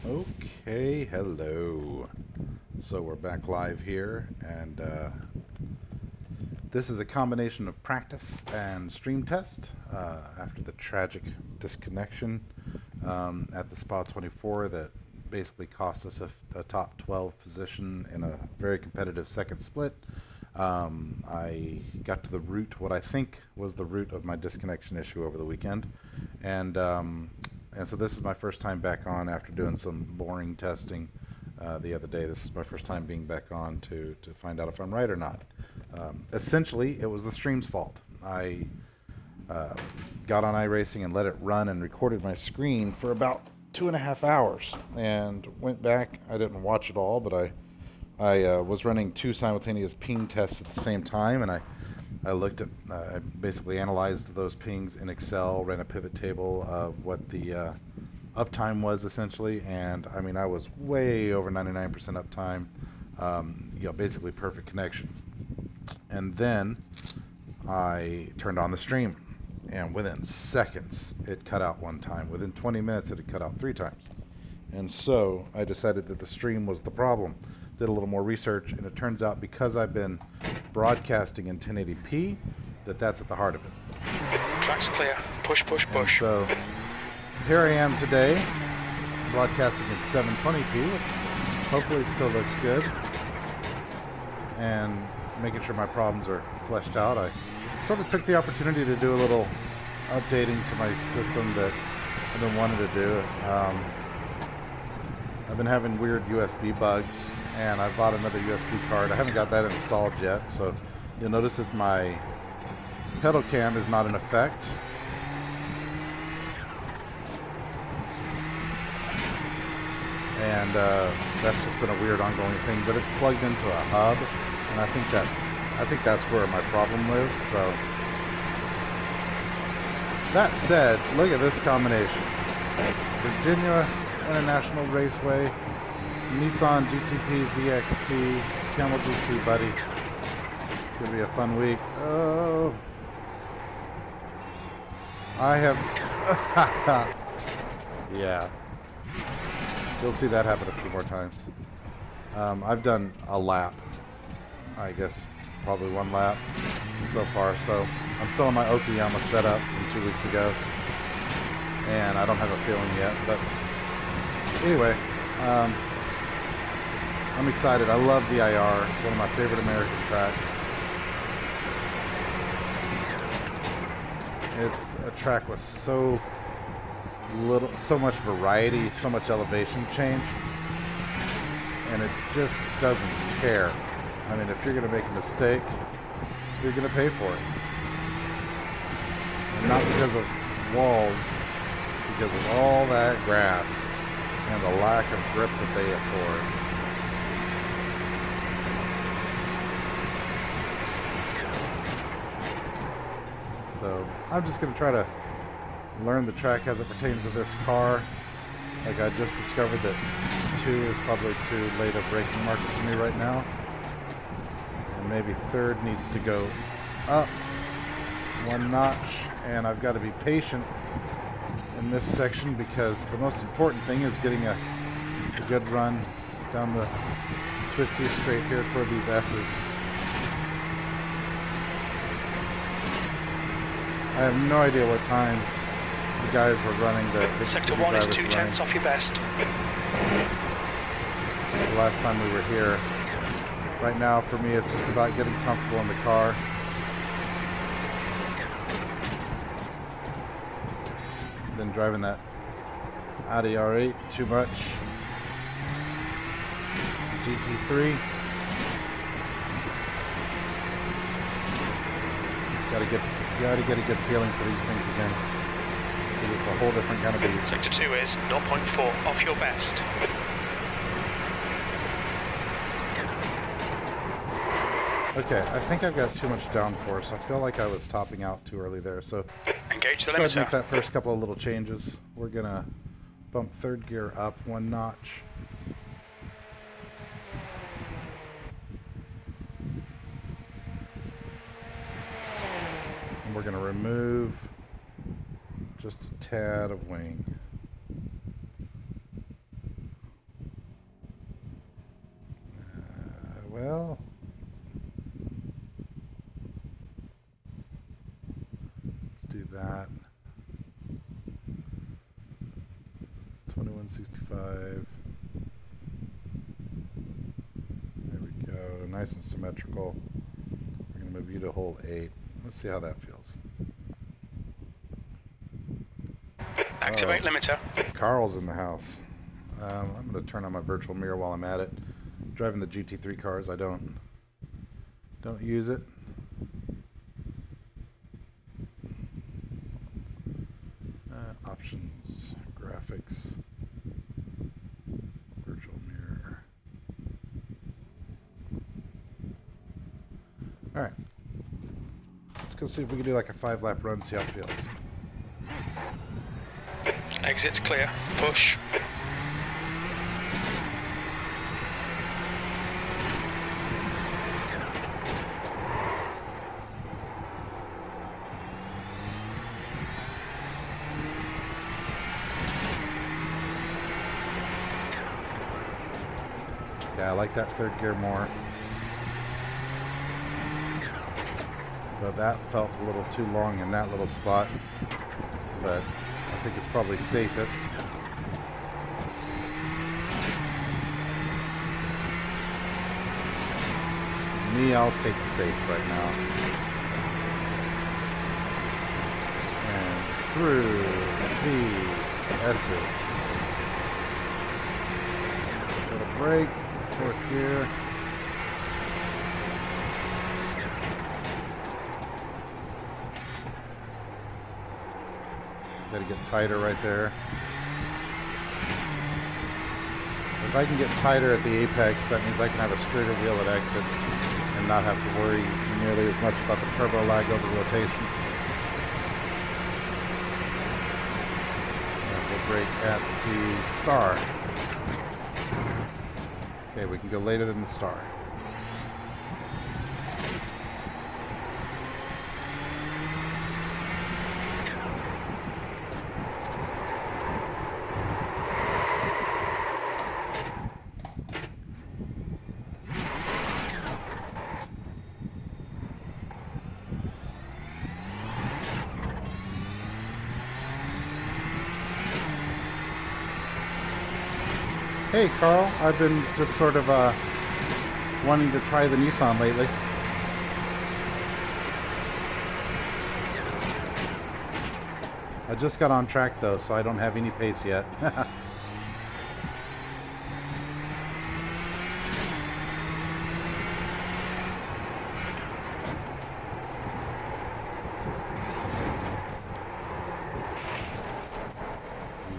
Okay, hello. So we're back live here, and this is a combination of practice and stream test after the tragic disconnection at the Spa 24 that basically cost us a top 12 position in a very competitive second split. I got to the root, what I think was the root of my disconnection issue over the weekend, and so this is my first time back on after doing some boring testing the other day. This is my first time being back on to find out if I'm right or not. Essentially, it was the stream's fault. I got on iRacing and let it run and recorded my screen for about 2.5 hours and went back. I didn't watch it all, but I was running two simultaneous ping tests at the same time, and I looked at, I basically analyzed those pings in Excel, ran a pivot table of what the uptime was essentially, and I mean I was way over 99% uptime, basically perfect connection. And then I turned on the stream, and within seconds it cut out one time. Within 20 minutes it had cut out 3 times. And so I decided that the stream was the problem. Did a little more research, and it turns out because I've been broadcasting in 1080p, that's at the heart of it. Track's clear. Push, push, push. And so here I am today, broadcasting in 720p, which hopefully still looks good, and making sure my problems are fleshed out. I sort of took the opportunity to do a little updating to my system that I've been wanting to do. I've been having weird USB bugs, and I bought another USB card. I haven't got that installed yet, so you'll notice that my pedal cam is not in effect. And that's just been a weird ongoing thing, but it's plugged into a hub, and I think that's where my problem lives. So that said, look at this combination: Virginia International Raceway, Nissan GTP ZXT, Kamel GT Buddy. It's gonna be a fun week. Oh, I have yeah. You'll see that happen a few more times. I've done a lap, I guess probably one lap so far, so I'm still on my Okayama setup from 2 weeks ago, and I don't have a feeling yet, but anyway, I'm excited. I love VIR, one of my favorite American tracks. It's a track with so much variety, so much elevation change, and it just doesn't care. I mean, if you're going to make a mistake, you're going to pay for it. And not because of walls, because of all that grass and the lack of grip that they afford. So I'm just going to try to learn the track as it pertains to this car. Like, I just discovered that 2 is probably too late a braking market for me right now, and maybe 3rd needs to go up 1 notch, and I've got to be patient in this section because the most important thing is getting a good run down the twisty straight here toward these S's. I have no idea what times the guys were running the Sector 1 is 2/10 off your best. The last time we were here. Right now for me it's just about getting comfortable in the car. Been driving that Audi R8 too much. GT3. Gotta get a good feeling for these things again. It's a whole different kind of beast. Sector 2 is 0.4 off your best. Okay, I think I've got too much downforce. I feel like I was topping out too early there, so engage the let's limiter. make that first couple of little changes. We're gonna bump 3rd gear up 1 notch. And we're gonna remove just a tad of wing. Well, let's do that. 2165. There we go. Nice and symmetrical. We're going to move you to hole 8. Let's see how that feels. Activate limiter. Carl's in the house. I'm going to turn on my virtual mirror while I'm at it. Driving the GT3 cars, I don't use it. Options, graphics, virtual mirror. All right. Let's go see if we can do like a 5-lap run, see how it feels. Exit's clear. Push. Yeah, I like that third gear more. Though that felt a little too long in that little spot. But I think it's probably safest. Me, I'll take safe right now. And through the S's. Little brake. 4th gear. Gotta get tighter right there. If I can get tighter at the apex, that means I can have a straighter wheel at exit and not have to worry nearly as much about the turbo lag over rotation. And we'll brake at the star. Okay, we can go later than the star. Hey Carl, I've been just sort of wanting to try the Nissan lately. I just got on track though, so I don't have any pace yet.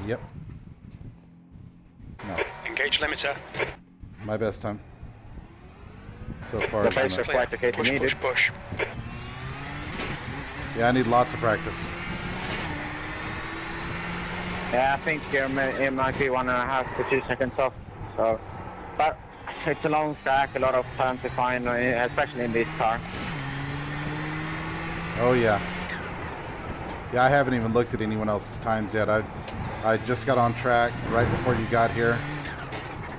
Yep. No. Engage limiter. My best time. So far. The pace of practice Push, needed. push, push. Yeah, I need lots of practice. Yeah, I think it might be 1.5 to 2 seconds off. So, but it's a long track, a lot of time to find, especially in this car. Oh yeah. Yeah, I haven't even looked at anyone else's times yet. I just got on track right before you got here.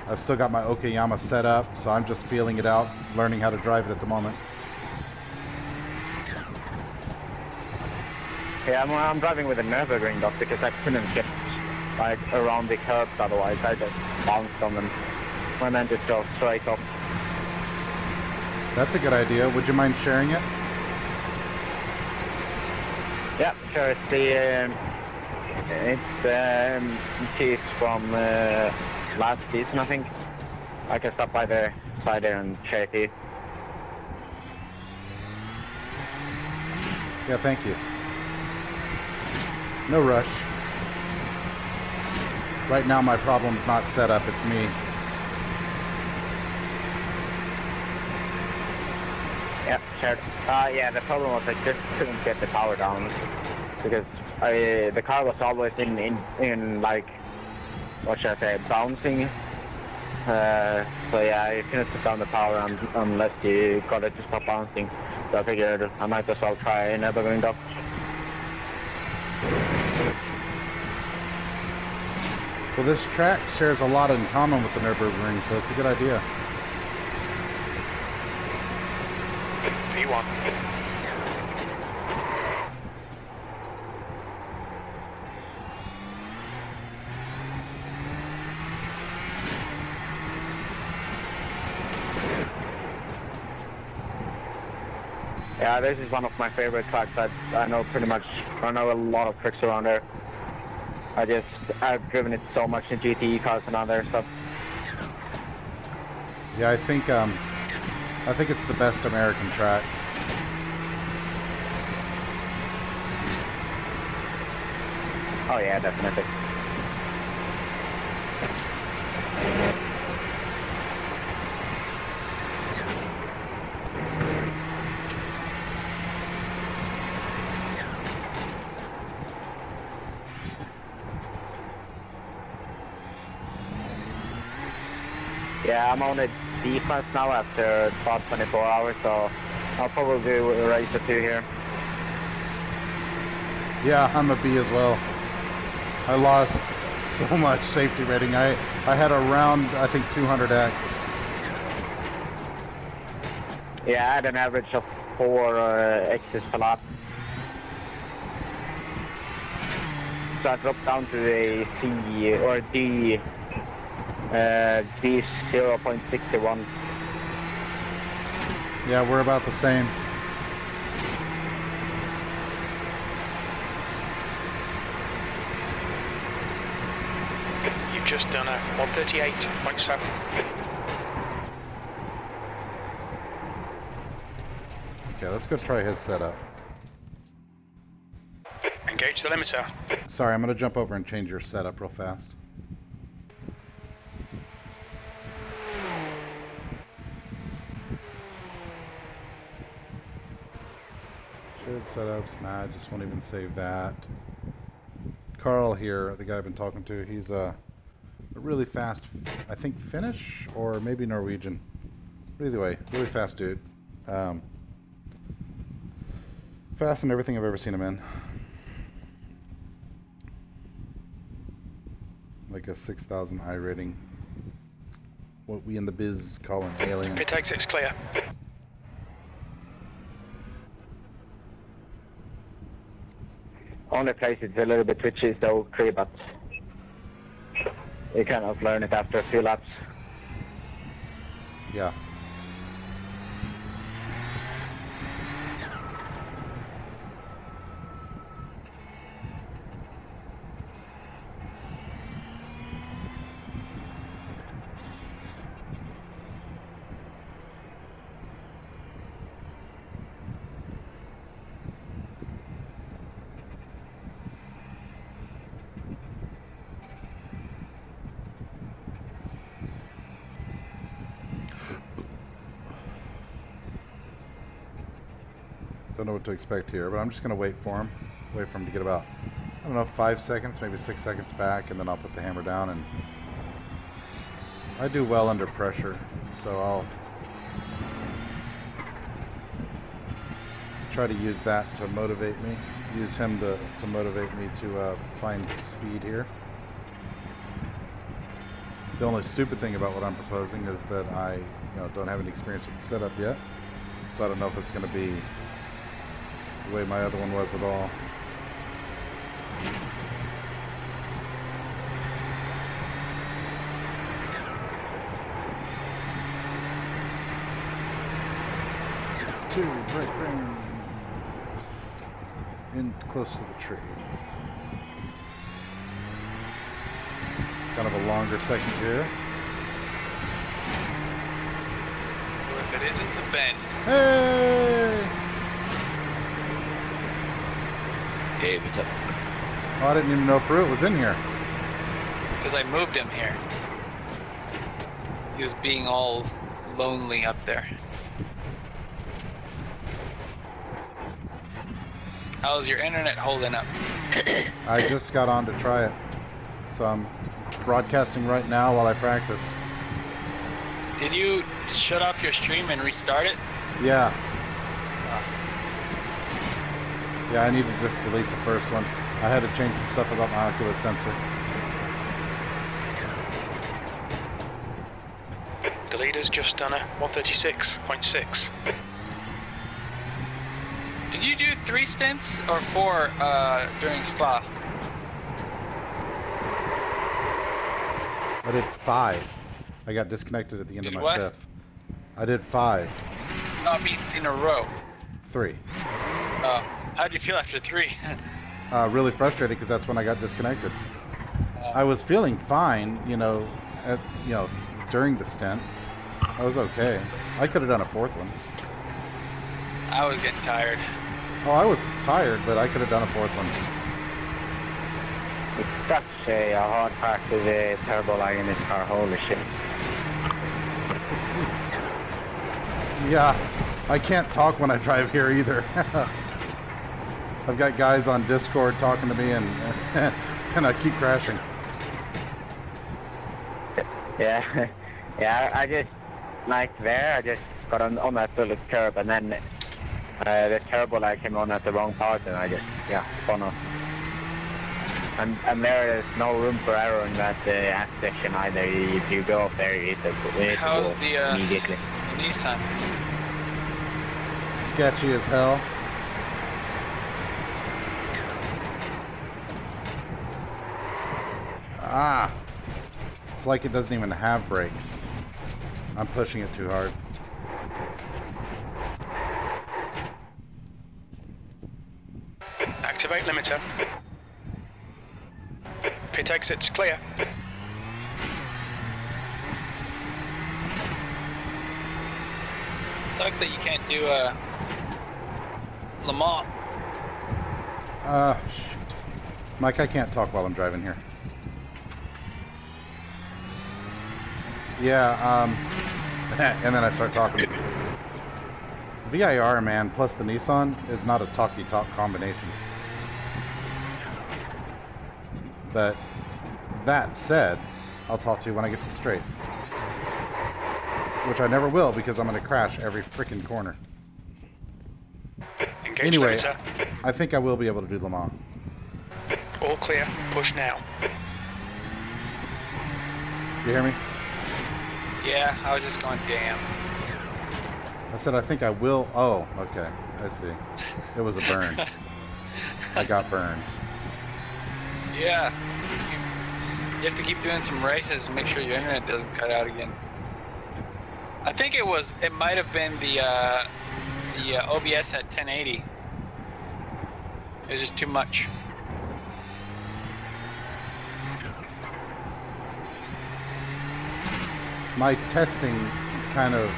I've still got my Okayama set up, so I'm just feeling it out, learning how to drive it at the moment. Yeah, I'm driving with a Nürburgring dot because I couldn't get like around the curves otherwise. I just bounced on them. My man just drove straight up. That's a good idea. Would you mind sharing it? Yeah, sure. It's cheese from last season, I think. I can stop by the side there and share it. Yeah, thank you. No rush. Right now my problem's not set up, it's me. Yeah, sure. Yeah, the problem was I just couldn't get the power down because the car was always in like, what should I say, bouncing. So yeah, I couldn't put down the power unless you got it to stop bouncing. So I figured I might as well try a Nürburgring dock. Well, this track shares a lot in common with the Nürburgring, so it's a good idea. 1. Yeah, this is one of my favorite tracks. I know pretty much, I know a lot of tricks around there. I've driven it so much in GTE cars and other stuff. Yeah, I think it's the best American track. Oh yeah, definitely. Yeah, I'm on a defense now after about 24 hours, so I'll probably do a race or two here. Yeah, I'm a B as well. I lost so much safety rating. I had around, I think, 200x. Yeah, I had an average of 4 X's per lap. So I dropped down to a C or D, D 0.61. Yeah, we're about the same. You've just done a 138.7. Okay, let's go try his setup. Engage the limiter. Sorry, I'm gonna jump over and change your setup real fast. Shared setups, nah, I just won't even save that. Carl here, the guy I've been talking to, he's a really fast, I think Finnish or maybe Norwegian. But either way, really fast dude. Fast in everything I've ever seen him in. Like a 6,000 I rating. What we in the biz call an alien. Pit exit's clear. Only place it's a little bit twitchy is the oak tree, but you kind of learn it after a few laps. Yeah. Don't know what to expect here, but I'm just gonna wait for him. Wait for him to get about, I don't know, 5 seconds, maybe 6 seconds back, and then I'll put the hammer down. And I do well under pressure, so I'll try to use that to motivate me. Use him to motivate me to find speed here. The only stupid thing about what I'm proposing is that I, don't have any experience with the setup yet, so I don't know if it's going to be the way my other one was at all. Two, right ring. In close to the tree. Kind of a longer second gear. Or if it isn't the bend. Hey! Hey, what's up? Oh, I didn't even know Pruitt was in here. Because I moved him here. He was being all lonely up there. How's your internet holding up? I just got on to try it. So I'm broadcasting right now while I practice. Did you shut off your stream and restart it? Yeah. Yeah, I need to just delete the first one. I had to change some stuff about my Oculus sensor. The leader's just done a 136.6. Did you do 3 stints or 4 during Spa? I did 5. I got disconnected at the end of my what? 5th. I did 5. I mean, in a row. 3. How did you feel after 3? Really frustrated because that's when I got disconnected. I was feeling fine, you know, during the stint. I was okay. I could have done a 4th one. I was getting tired. Oh, I was tired, but I could have done a 4th one. It's such a hard practice turbo lag in this car. Holy shit. Yeah, I can't talk when I drive here either. I've got guys on Discord talking to me and and I keep crashing. Yeah, yeah. I just like there. I just got on that little curb, and then the turbo lag came on at the wrong part, and I just spun off. And there's no room for error in that app section either. If you go up there, you hit it How's the immediately. Nissan? Sketchy as hell. Ah! It's like it doesn't even have brakes. I'm pushing it too hard. Activate limiter. Pit exits clear. Sucks that you can't do Le Mans. Shoot. Mike, I can't talk while I'm driving here. Yeah, and then I start talking. VIR, man, plus the Nissan is not a talky-talk combination. But that said, I'll talk to you when I get to the straight. Which I never will because I'm going to crash every freaking corner. Engage Anyway, limiter. I think I will be able to do Le Mans. All clear. Push now. You hear me? Yeah, I was just going, damn. I said I think I will. Oh, okay. I see. It was a burn. I got burned. Yeah. You have to keep doing some races and make sure your internet doesn't cut out again. I think it might have been the OBS at 1080. It was just too much. My testing kind of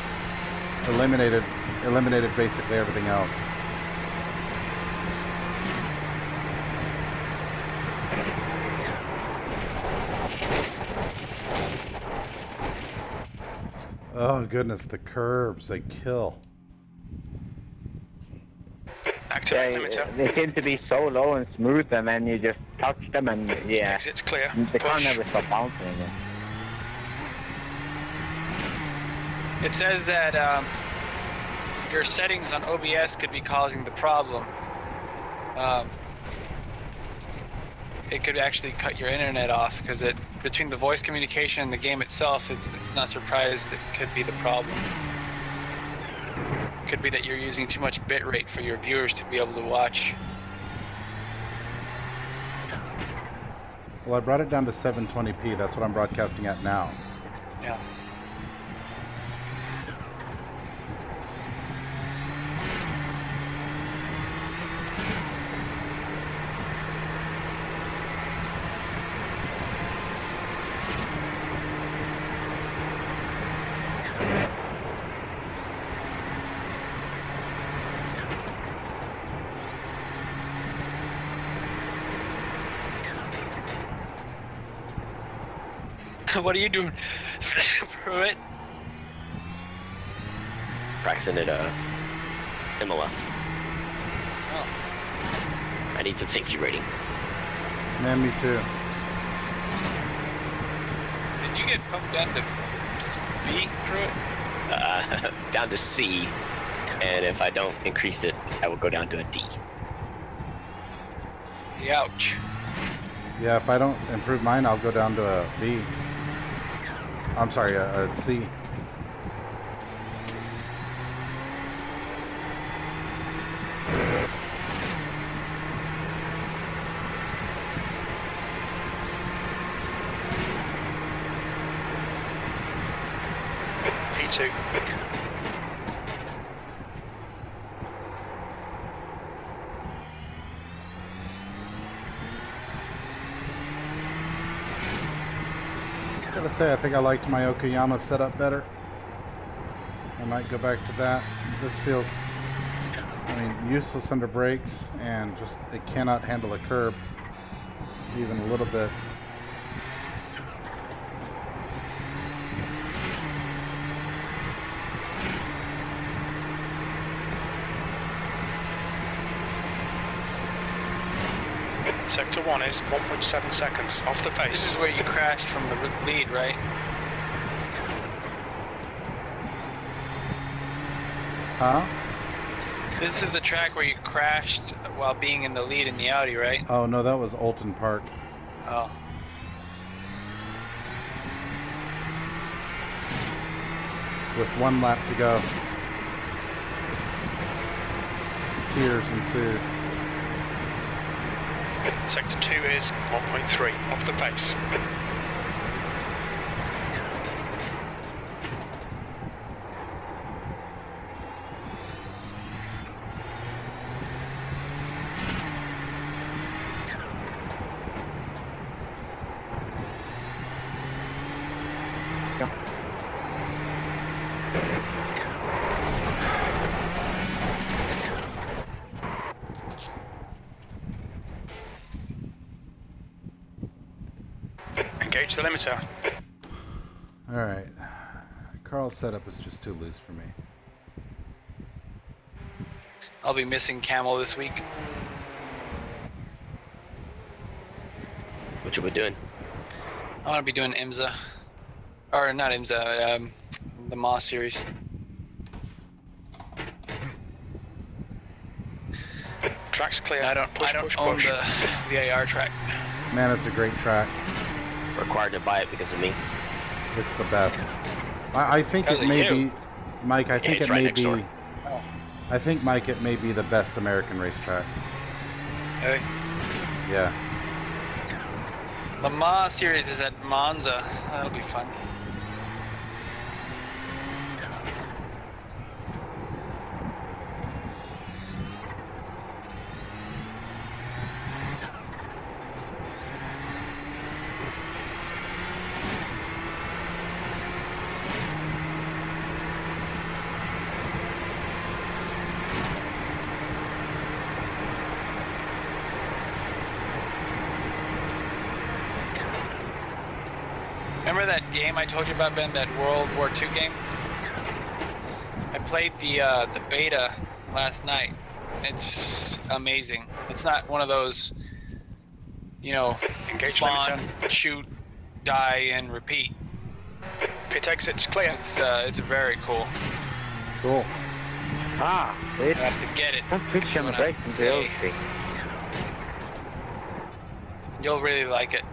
eliminated basically everything else. Oh goodness, the curbs, they kill. Activate limiter. They seem to be so low and smooth, and then you just touch them, and Exits clear. the car Push. never stops bouncing again. It says that your settings on OBS could be causing the problem. It could actually cut your internet off because between the voice communication and the game itself, it's not surprised it could be the problem. Could be that you're using too much bitrate for your viewers to be able to watch. Well, I brought it down to 720p. That's what I'm broadcasting at now. Yeah. What are you doing? Pruitt? Practicing at Imola. Oh. I need some safety rating. Man, me too. Did you get pumped down to B, Pruitt? Down to C, and if I don't increase it, I will go down to a D. Ouch. Yeah, if I don't improve mine, I'll go down to a B. I'm sorry, a C. 2. Gotta say, I think I liked my Okayama setup better. I might go back to that. This feels, I mean, useless under brakes, and just it cannot handle a curb even a little bit. Sector 1 is 1.7 seconds off the pace. This is where you crashed from the lead, right? Huh? This is the track where you crashed while being in the lead in the Audi, right? Oh no, that was Alton Park. Oh. With 1 lap to go. Tears ensued. Sector 2 is 1.3 off the pace. Engage the limiter. Alright. Carl's setup is just too loose for me. I'll be missing Kamel this week. What you been doing? I want to be doing IMSA. Or not IMSA, the Moss series. Track's clear. I don't own the VIR track. Man, it's a great track. Required to buy it because of me. It's the best. I think Because it of may you. be, Mike. I think it's it right may next be. door. Oh. I think, Mike, it may be the best American racetrack. Hey. Yeah. The Moss series is at Monza. That'll be fun. Remember that game I told you about, Ben? That World War II game? I played the beta last night. It's amazing. It's not one of those, you know, Engage spawn, limiter. shoot, die, and repeat. Pit exit's clear. It's very cool. Cool. Ah, wait. You have to get it. Don't switch on the brakes until Hey. You'll really like it.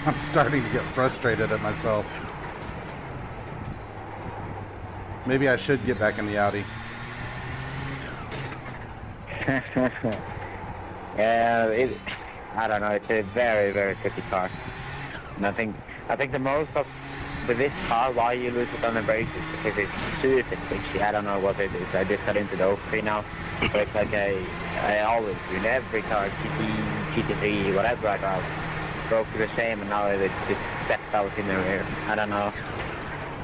I'm starting to get frustrated at myself. Maybe I should get back in the Audi. Yeah, I don't know. It's a very, very tricky car. And I think the most of with this car, why you lose it on the brakes is because it's super twitchy. I don't know what it is. I just got into the O3 now, but it's like I always do in every car, GT, GT3, whatever I drive. Broke the same, and now it stepped out in the rear. I don't know.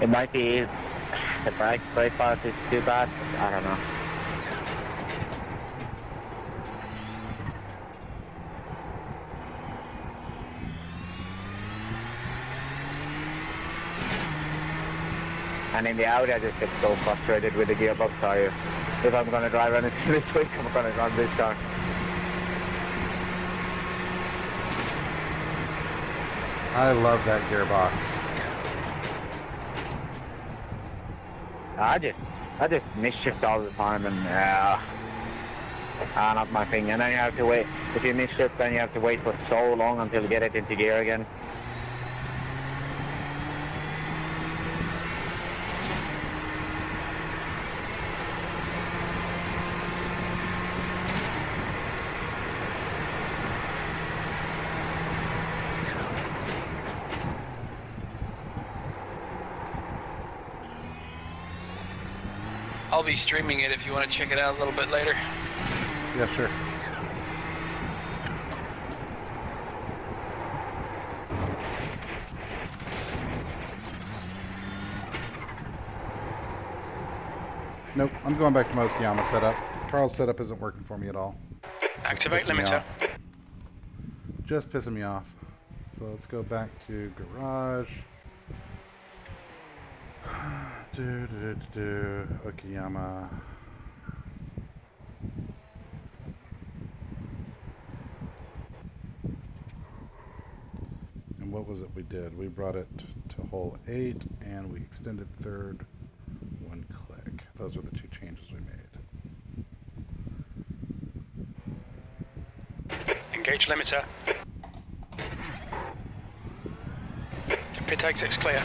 It might be the brake part is too bad. I don't know. And in the Audi, I just get so frustrated with the gearbox tire. If I'm going to drive on it this week, I'm going to run this car. I love that gearbox. I just misshift all the time, and not my thing. And then you have to wait. If you misshift, then you have to wait for so long until you get it into gear again. I'll be streaming it if you want to check it out a little bit later. Yeah, sure. Nope, I'm going back to my Okayama setup. Carl's setup isn't working for me at all. Activate Pissing me limiter. off. Just pissing me off. So let's go back to garage. Okayama. And what was it we did? We brought it to hole 8 and we extended third one click. Those are the two changes we made. Engage limiter. Pit exit's clear.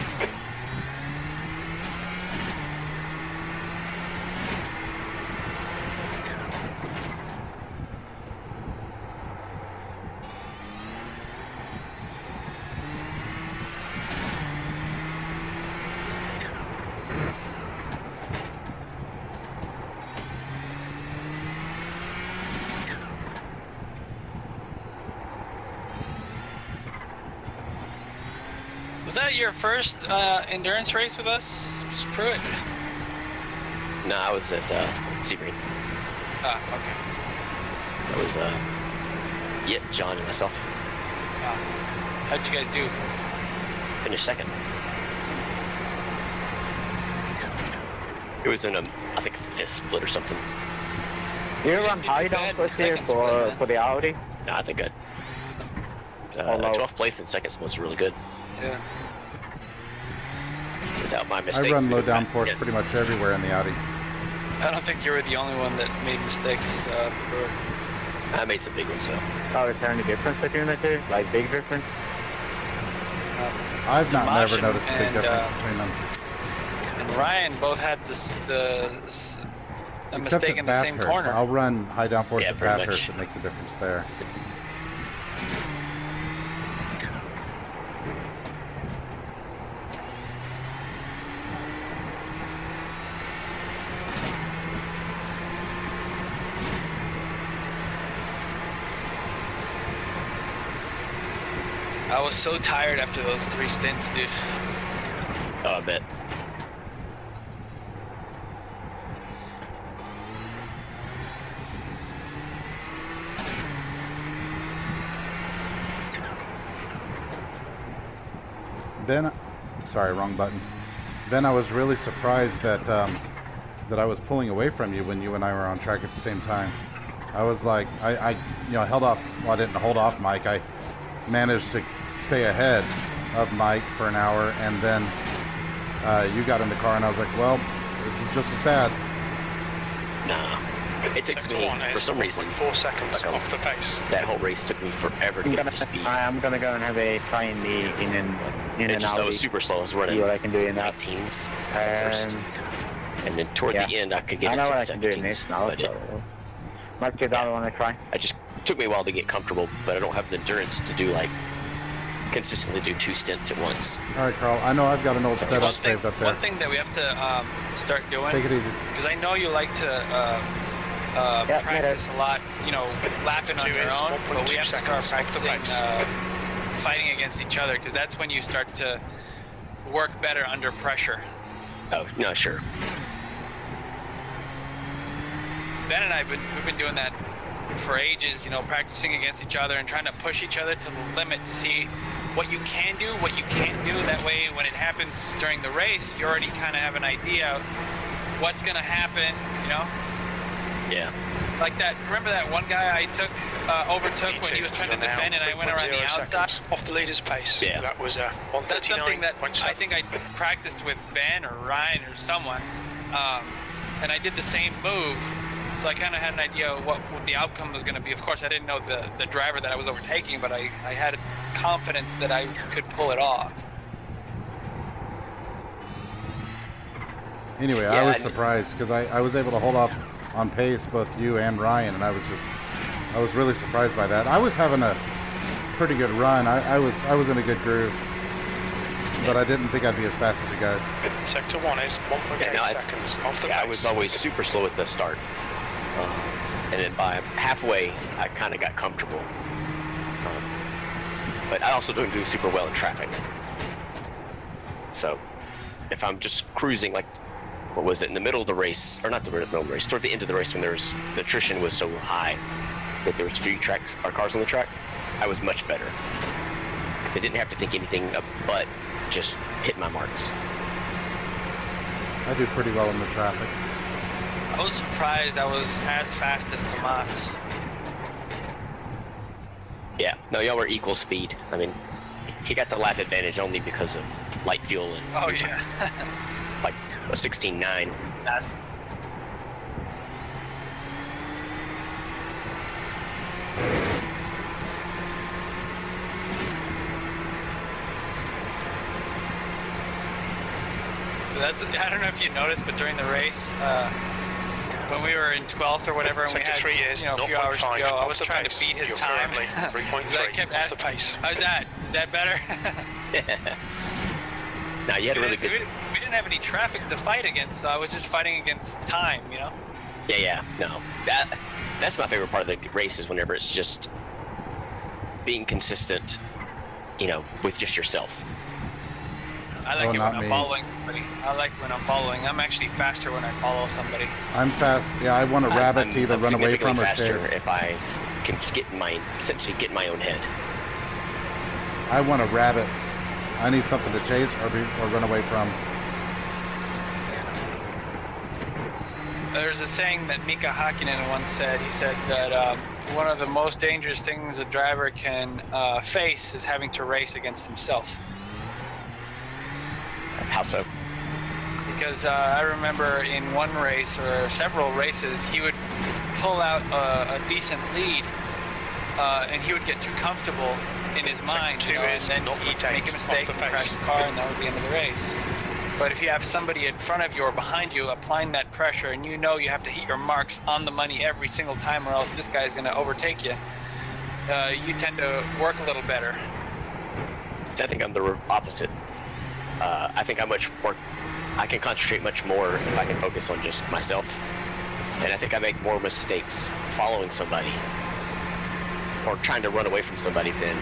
Was that your first endurance race with us, Pruitt? No, I was at Sebring. Ah, okay. That was John and myself. How'd you guys do? Finished second. It was in I think a fifth split or something. You run high down first here for the Audi? No, I think 12th place in second split was really good. Yeah. Without my mistake. I run low downforce pretty much everywhere in the Audi. I don't think you were the only one that made mistakes. I made some big ones, though. Oh, is there any difference between the two? Like, big difference? I've never Dimash noticed a big and, difference between them. And Ryan both had a Except mistake at in the same Bathurst. corner. I'll run high downforce Yeah, at pretty Bathurst. much. It makes a difference there. I was so tired after those 3 stints, dude. Oh, I bet. Then, sorry, wrong button. Then I was really surprised that that I was pulling away from you when you and I were on track at the same time. I was like, I held off. Well, I didn't hold off Mike. I managed to stay ahead of Mike for an hour, and then you got in the car, and I was like, well, this is just as bad. Nah. It takes Sector me, 1 for is some reason, 4 seconds like off the pace. that whole race took me forever to get to speed. I'm gonna go and have a try in an I was Audi. super slow. I was running See what I can do in that. 19s first. And then toward yeah. the end, I could get I know into what the I can do in 17s. this now, But so might give that one a try. it just took me a while to get comfortable, but I don't have the endurance to do consistently do 2 stints at once. All right, Carl. I know I've got an old That's setup one saved up there. One thing that we have to start doing, Take it easy. because I know you like to practice a lot, lapping on your own, but we have to start practicing fighting against each other, because that's when you start to work better under pressure. Oh, no, sure. Ben and we've been doing that for ages, practicing against each other and trying to push each other to the limit to see what you can do, what you can't do. That way, when it happens during the race, you already kind of have an idea what's going to happen, Yeah. Like that, remember that one guy I overtook when he was trying to defend and I went around the outside? Off the leader's pace. Yeah. That was That's something that 139.7. I think I practiced with Ben or Ryan or someone, and I did the same move, so I kind of had an idea what the outcome was going to be. Of course, I didn't know the driver that I was overtaking, but I had confidence that I could pull it off. Anyway, Yeah, I was surprised because I was able to hold off on pace both you and Ryan, and I was really surprised by that. I was having a pretty good run. I was in a good groove. but I didn't think I'd be as fast as you guys. Sector 1 is 1.8 seconds off the pace. I was always super slow at the start. And then by halfway, I kind of got comfortable. But I also don't do super well in traffic. So, if I'm just cruising, like, what was it, in the middle of the race, or not the middle of the race, toward the end of the race when there was, the attrition was so high that there was few cars on the track, I was much better. Because I didn't have to think anything but just hit my marks. I do pretty well in the traffic. I was surprised I was as fast as Tomas. Yeah, no, y'all were equal speed. I mean, he got the lap advantage only because of light fuel and Oh yeah. like a 16.9. That's I don't know if you noticed, but during the race, when we were in 12th or whatever, and we had a few hours to go, I was trying to beat his time. I kept asking, how's that? Is that better? Now you had a really good. We didn't have any traffic to fight against, so I was just fighting against time, you know? Yeah, no. That's my favorite part of the race is whenever it's just being consistent, you know, with just yourself. I like it when I'm following somebody. I like when I'm following. I'm actually faster when I follow somebody. I'm fast. Yeah, I want a rabbit to either run away from or faster chase. if I can essentially get in my own head. I want a rabbit. I need something to chase or run away from. There's a saying that Mika Hakkinen once said. He said that one of the most dangerous things a driver can face is having to race against himself. How so? Because I remember in one race or several races, he would pull out a decent lead, and he would get too comfortable in his mind, you know, and then he'd make a mistake and crash the car, and that was the end of the race. But if you have somebody in front of you or behind you applying that pressure, and you know you have to hit your marks on the money every single time, or else this guy's going to overtake you, you tend to work a little better. I think I'm the opposite. I think I can concentrate much more if I can focus on just myself. And I think I make more mistakes following somebody or trying to run away from somebody than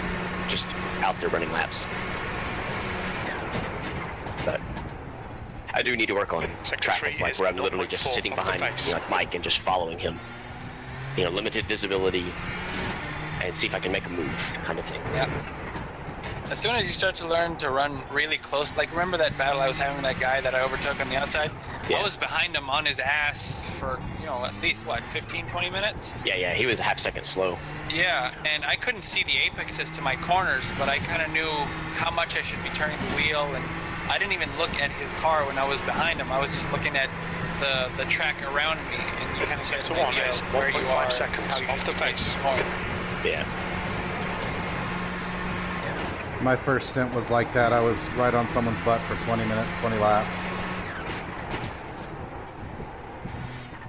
just out there running laps. But I do need to work on traffic, like where I'm literally just sitting behind, you know, like Mike and just following him. You know, limited visibility and see if I can make a move, kind of thing. Yeah. As soon as you start to learn to run really close, like remember that battle I was having with that guy that I overtook on the outside? Yeah. I was behind him on his ass for, you know, at least, what, 15, 20 minutes? Yeah, he was a half second slow. Yeah, and I couldn't see the apexes to my corners, but I kind of knew how much I should be turning the wheel, and I didn't even look at his car when I was behind him. I was just looking at the track around me, and you kind of get an idea of where you are, how you off the pace. Yeah. My first stint was like that. I was right on someone's butt for 20 minutes, 20 laps.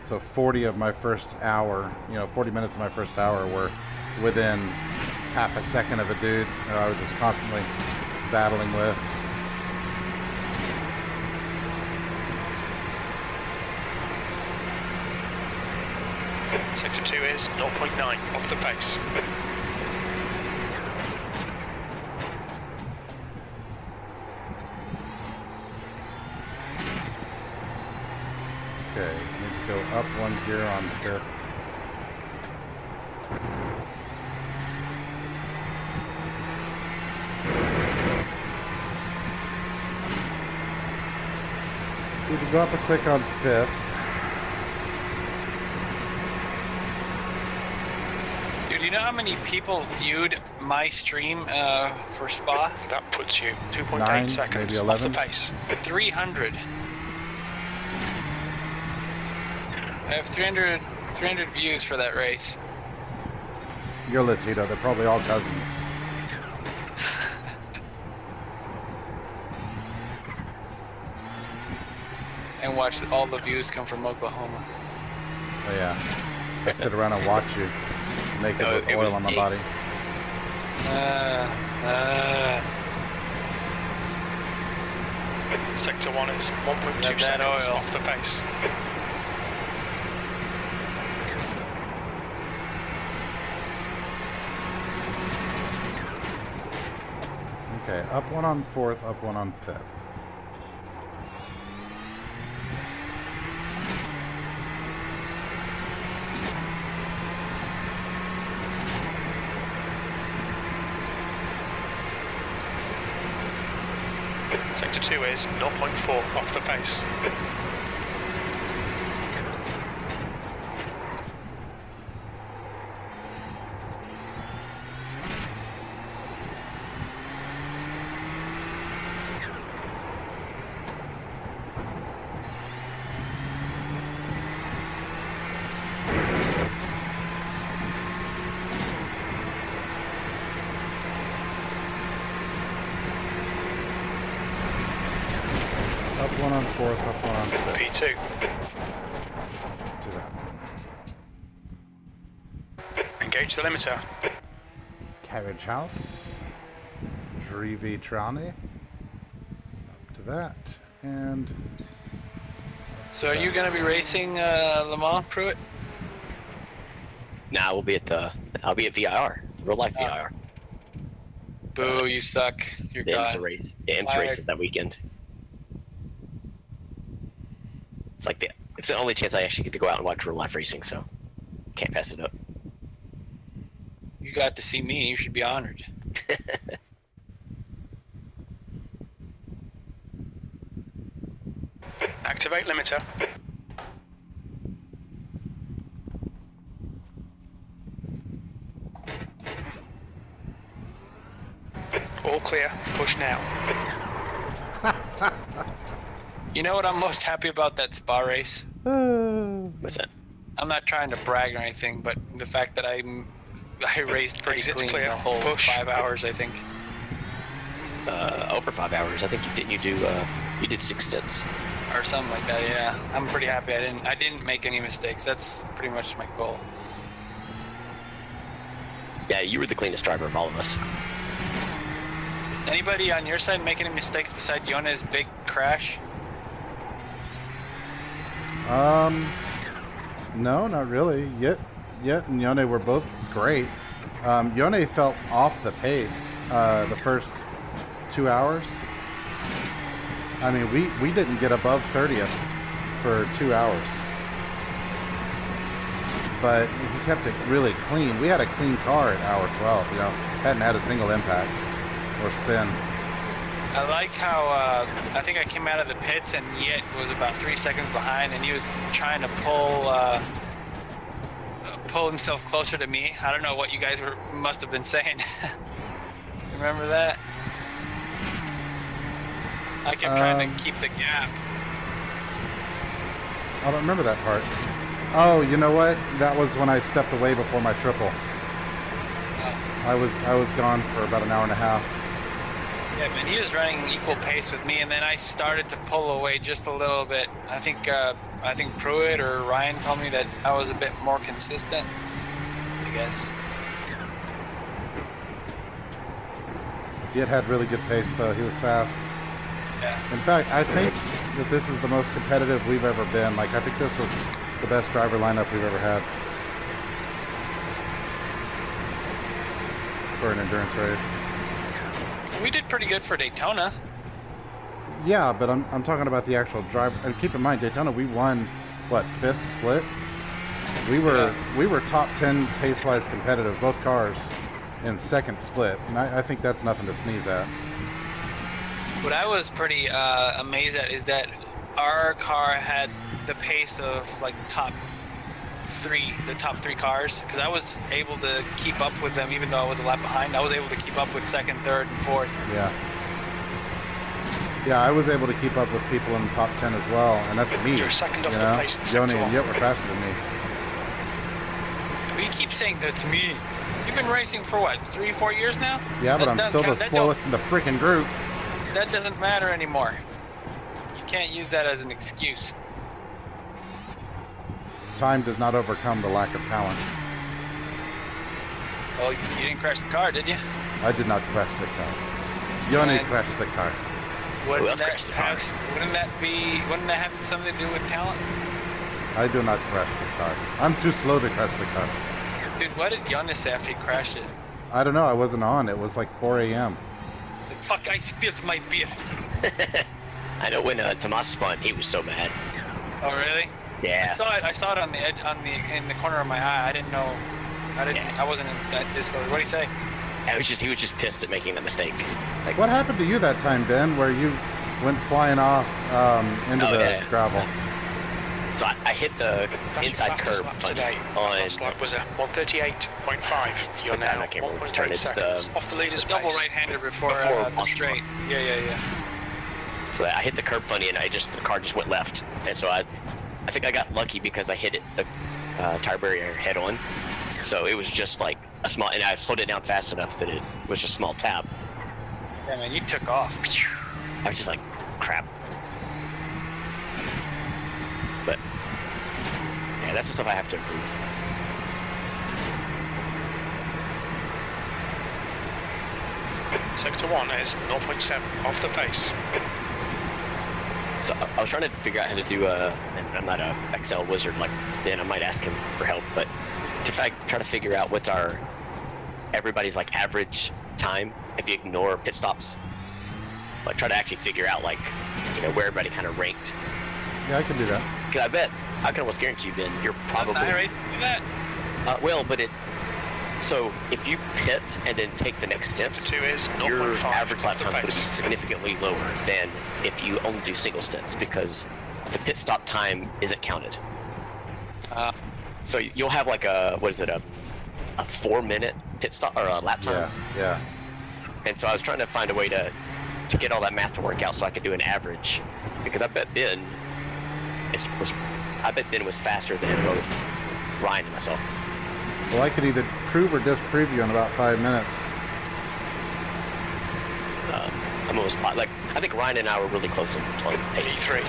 So 40 of my first hour, 40 minutes of my first hour were within half a second of a dude who I was just constantly battling with. Sector 2 is 0.9 off the pace. Okay, need to go up one gear on 5th. Need to go up a click on 5th. Dude, do you know how many people viewed my stream for Spa? That puts you 2.8 seconds maybe 11. off the pace. 300. I have 300 views for that race. You're Latino, they're probably all cousins. And watch all the views come from Oklahoma. Oh yeah. I sit around and watch you naked with oil on my body. Sector 1 is 1.2 Let that seconds oil. off the pace. Okay, up one on 4th, up one on 5th. Sector 2 is 0.4 off the pace. Up one on 4th, up one on 5th. P2. Let's do that. Engage the limiter. Carriage house. Drivi Trani. Up to that. And So are you going to be racing Le Mans, Pruitt? Nah, we'll be at I'll be at VIR, real life VIR. Boo, you suck. You're The IMSA gone. race. Yeah, IMSA Fired. races that weekend. It's like it's the only chance I actually get to go out and watch real life racing, so can't pass it up. You got to see me. You should be honored. Activate limiter. All clear. Push now. You know what I'm most happy about that Spa race? What's that? I'm not trying to brag or anything, but the fact that I raced pretty Exit's clean clear. the whole Push. 5 hours, I think. Over 5 hours. I think you did 6 stints. Or something like that, yeah. I'm pretty happy I didn't make any mistakes. That's pretty much my goal. Yeah, you were the cleanest driver of all of us. Anybody on your side make any mistakes besides Yona's big crash? No, not really. Yet and Yone were both great. Yone felt off the pace the first 2 hours. I mean, we didn't get above 30th for 2 hours. But he kept it really clean. We had a clean car at hour 12, you know. Hadn't had a single impact or spin. I like how I think I came out of the pits and Yet was about 3 seconds behind, and he was trying to pull himself closer to me. I don't know what you guys must have been saying. Remember that? I kept trying to keep the gap. I don't remember that part. Oh, you know what? That was when I stepped away before my triple. I was gone for about an hour and a half. Yeah, man, he was running equal pace with me, and then I started to pull away just a little bit. I think Pruitt or Ryan told me that I was a bit more consistent, I guess. He had really good pace though. He was fast. Yeah. In fact, I think that this is the most competitive we've ever been. Like, I think this was the best driver lineup we've ever had for an endurance race. We did pretty good for Daytona. Yeah, but I'm talking about the actual driver. And keep in mind, Daytona, we won what, 5th split? We were top 10 pace-wise competitive, both cars, in 2nd split, and I think that's nothing to sneeze at. What I was pretty amazed at is that our car had the pace of like the top three cars, because I was able to keep up with them even though I was a lap behind. I was able to keep up with 2nd, 3rd, and 4th. Yeah, I was able to keep up with people in the top 10 as well, and that's me. You're second off you the know? pace in Yoni sector and Yet were faster than me. We keep saying that's me. You've been racing for what, 3-4 years now? Yeah, but That I'm doesn't still count. the That slowest in the freaking group. That doesn't matter anymore. You can't use that as an excuse. Time does not overcome the lack of talent. Well, you didn't crash the car, did you? I did not crash the car. Yoni And- crashed the car. Wouldn't that have something to do with talent? I do not crash the car. I'm too slow to crash the car. Dude, what did Jonas say after he crashed it? I don't know. I wasn't on. It was like 4 a.m. Like, fuck! I spilled my beer. I know when Tomas spun, he was so mad. Oh really? Yeah. I saw it on the edge, in the corner of my eye. I didn't know. I wasn't in that Discord. What did he say? He was just pissed at making that mistake. Like, What happened to you that time, Ben, where you went flying off into the gravel? So I hit the inside curb today. on. Last lap was a 138.5. You're now I can't remember the 1.8 turn. It's seconds off the leader's Double pace. right-hander before the straight. Yeah. So I hit the curb funny, and the car just went left. And so I think I got lucky because I hit the tire barrier head on. So it was just like a small, and I slowed it down fast enough that it was just a small tap. Yeah, man, you took off. I was just like, crap. But yeah, that's the stuff I have to improve. Sector 1 is 0.7 off the pace. So I was trying to figure out how to do and I'm not a Excel wizard like Ben, I might ask him for help, but to try to figure out what's everybody's like average time if you ignore pit stops. Like try to actually figure out like, where everybody kind of ranked. Yeah, I can do that. Cause I can almost guarantee you, Ben, you're probably. iRacing do that? So if you pit and then take the next stint, Sector 2 is 0.5 your average off lap the time is going to be pace. significantly lower than if you only do single stints because the pit stop time isn't counted. So you'll have like a 4-minute pit stop or a lap time. Yeah. And so I was trying to find a way to get all that math to work out so I could do an average, because I bet Ben was faster than both Ryan and myself. Well, I could either prove or disprove you in about 5 minutes. I'm almost like I think Ryan and I were really close on pace. E3.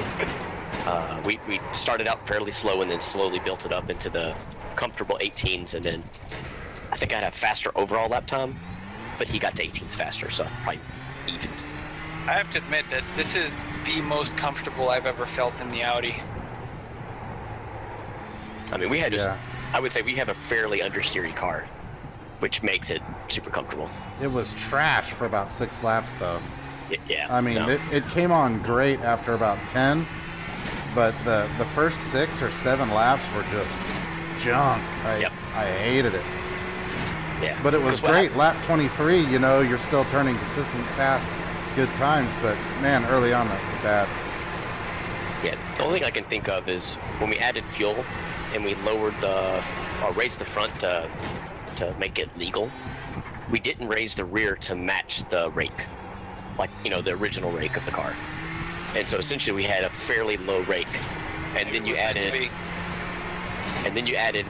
We started out fairly slow and then slowly built it up into the comfortable 18s, and then I think I had a faster overall lap time, but he got to 18s faster, so probably evened. I have to admit that this is the most comfortable I've ever felt in the Audi. I mean, I would say we have a fairly understeery car, which makes it super comfortable. It was trash for about 6 laps, though. Yeah. I mean, no. it came on great after about 10, but the first 6 or 7 laps were just junk. I hated it. Yeah. But it was great. Lap 23, you're still turning consistent fast, good times, but man, early on that was bad. Yeah, the only thing I can think of is when we added fuel and we lowered raised the front to make it legal, we didn't raise the rear to match the rake, like, the original rake of the car. And so essentially we had a fairly low rake, and then you added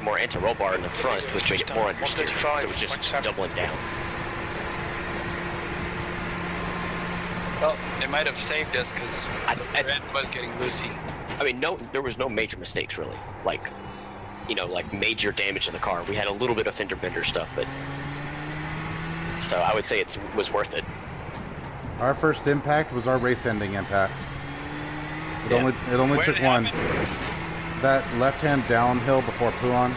more anti-roll bar in the front, which made it more understeer, so it was just doubling down. Well, it might have saved us because the red was getting loosey. I mean, there was no major mistakes really, like major damage to the car. We had a little bit of fender bender stuff, but so I would say it was worth it. Our first impact was our race-ending impact. It only took one. That left-hand downhill before Puan.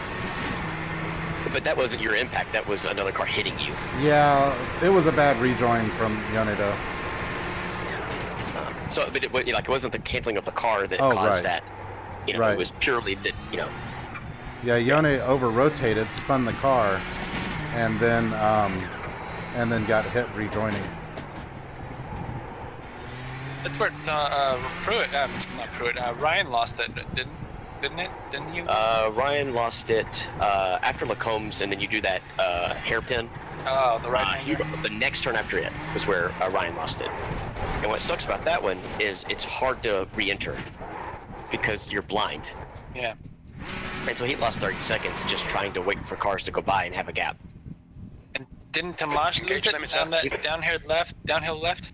But that wasn't your impact. That was another car hitting you. Yeah, it was a bad rejoin from Yonedo. But it wasn't the handling of the car that caused that. It was purely that. Yeah, Yone over-rotated, spun the car, and then got hit rejoining. That's where Ryan lost it, didn't it? Didn't you? Ryan lost it after Lacombe's, and then you do that hairpin. Oh, the right. The next turn after it was where Ryan lost it. And what sucks about that one is it's hard to re-enter because you're blind. Yeah. And so he lost 30 seconds just trying to wait for cars to go by and have a gap. And didn't Tomas lose it on that downhill left?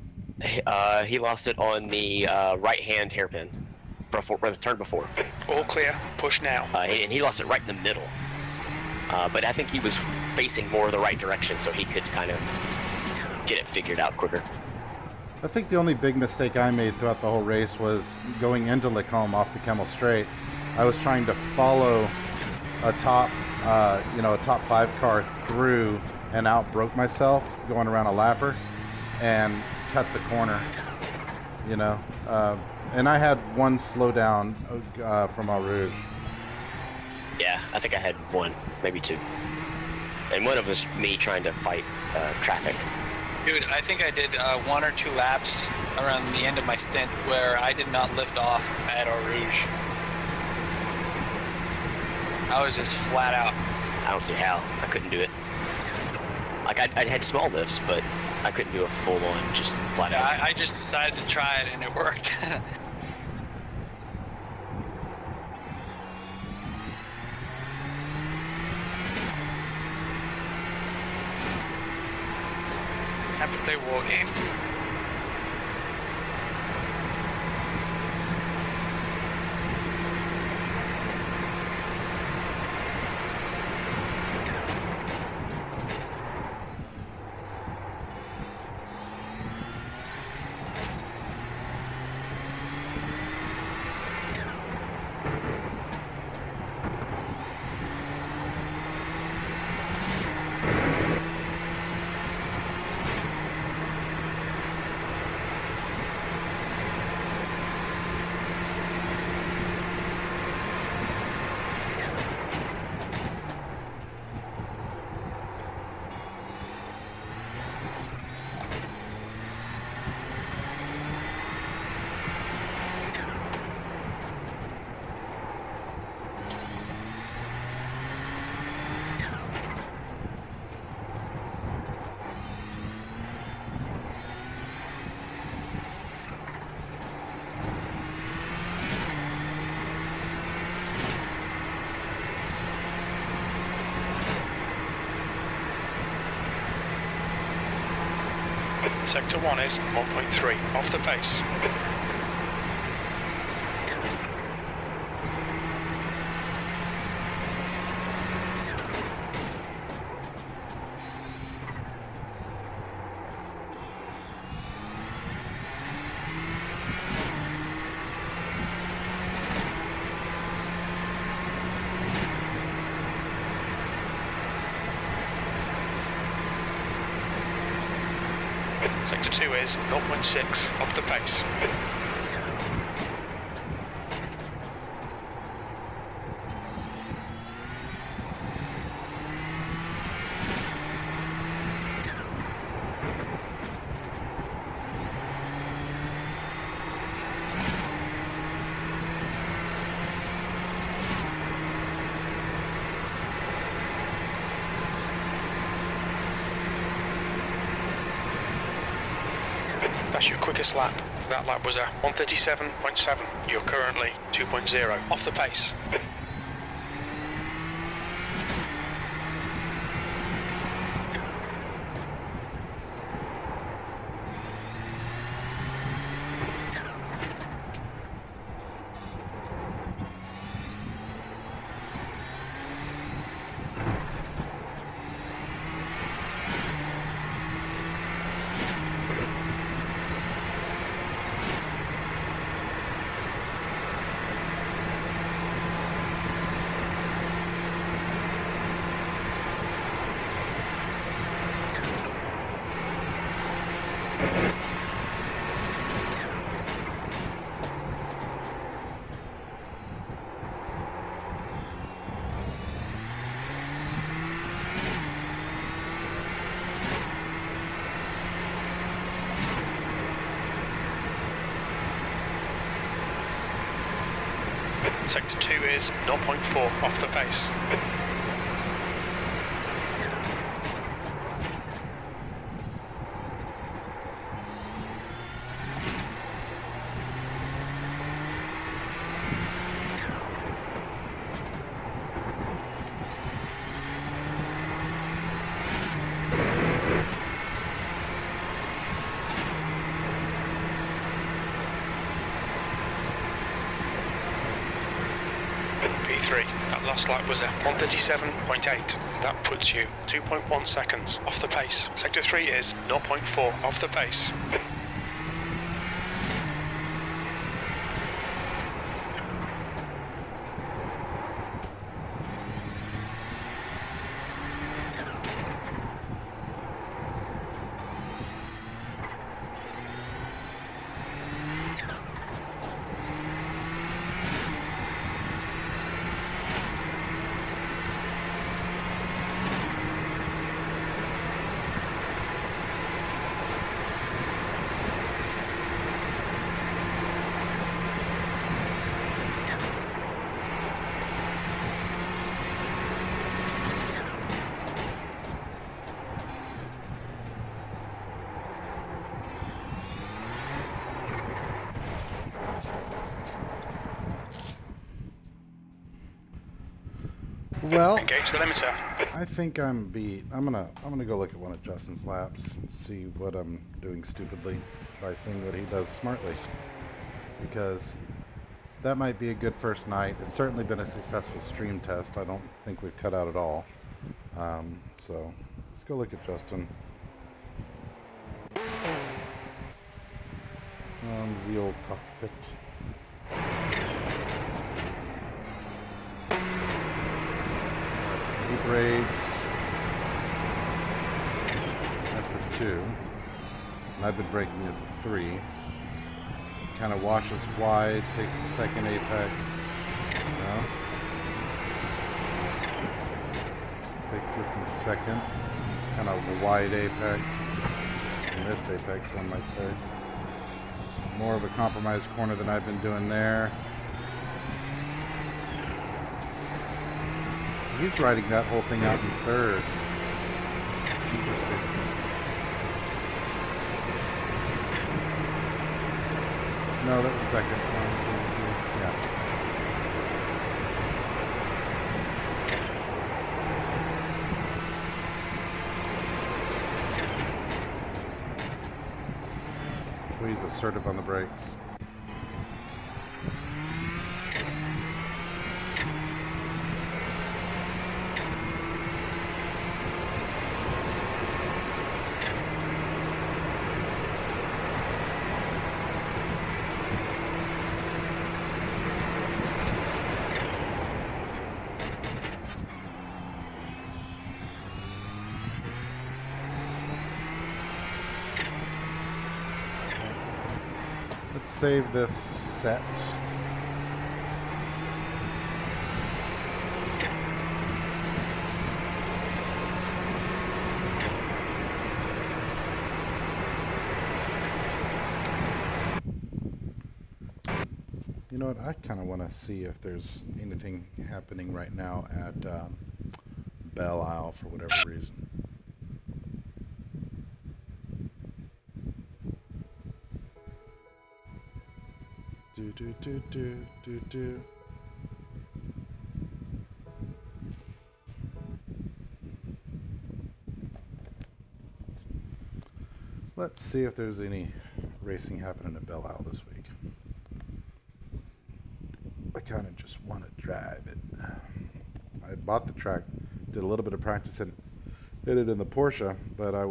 He lost it on the right-hand hairpin, or the turn before. All clear. Push now. And he lost it right in the middle. But I think he was facing more the right direction, so he could kind of get it figured out quicker. I think the only big mistake I made throughout the whole race was going into Lacombe off the Kamel Straight. I was trying to follow a top, a top 5 car through and out, broke myself going around a lapper and cut the corner, and I had one slowdown from Eau Rouge. Yeah, I think I had 1, maybe 2. And one of was me trying to fight traffic. Dude, I think I did 1 or 2 laps around the end of my stint where I did not lift off at Eau Rouge. I was just flat out. I don't see how. I couldn't do it. Like, I had small lifts, but I couldn't do a full-on, just flat out. I just decided to try it, and it worked. Have to play war game. Sector 1 is 1.3 off the pace. Sector 2 is 0.6 off the pace. That's your quickest lap. That lap was a 1:37.7. You're currently 2.0 off the pace. Sector 2 is 0.4 off the pace. That last lap was a 1:37.8. That puts you 2.1 seconds off the pace. Sector 3 is 0.4 off the pace. Well, Engage the limiter. I think I'm beat. I'm gonna go look at one of Justin's laps and see what I'm doing stupidly by seeing what he does smartly. Because that might be a good first night. It's certainly been a successful stream test. I don't think we've cut out at all. So let's go look at Justin. On the old cockpit. He brakes at the 2, and I've been braking at the 3. Kind of washes wide, takes the second apex. No. Takes this in second. Kind of a wide apex. Missed apex, one might say. More of a compromised corner than I've been doing there. He's riding that whole thing out in third. Interesting. No, that was second. 1, 2, 3, yeah. He's assertive on the brakes. Let's save this set. You know what, I kind of want to see if there's anything happening right now at Belle Isle for whatever reason. Do. Let's see if there's any racing happening at Belle Isle this week. I kind of just want to drive it. I bought the track, did a little bit of practice in it in the Porsche, but I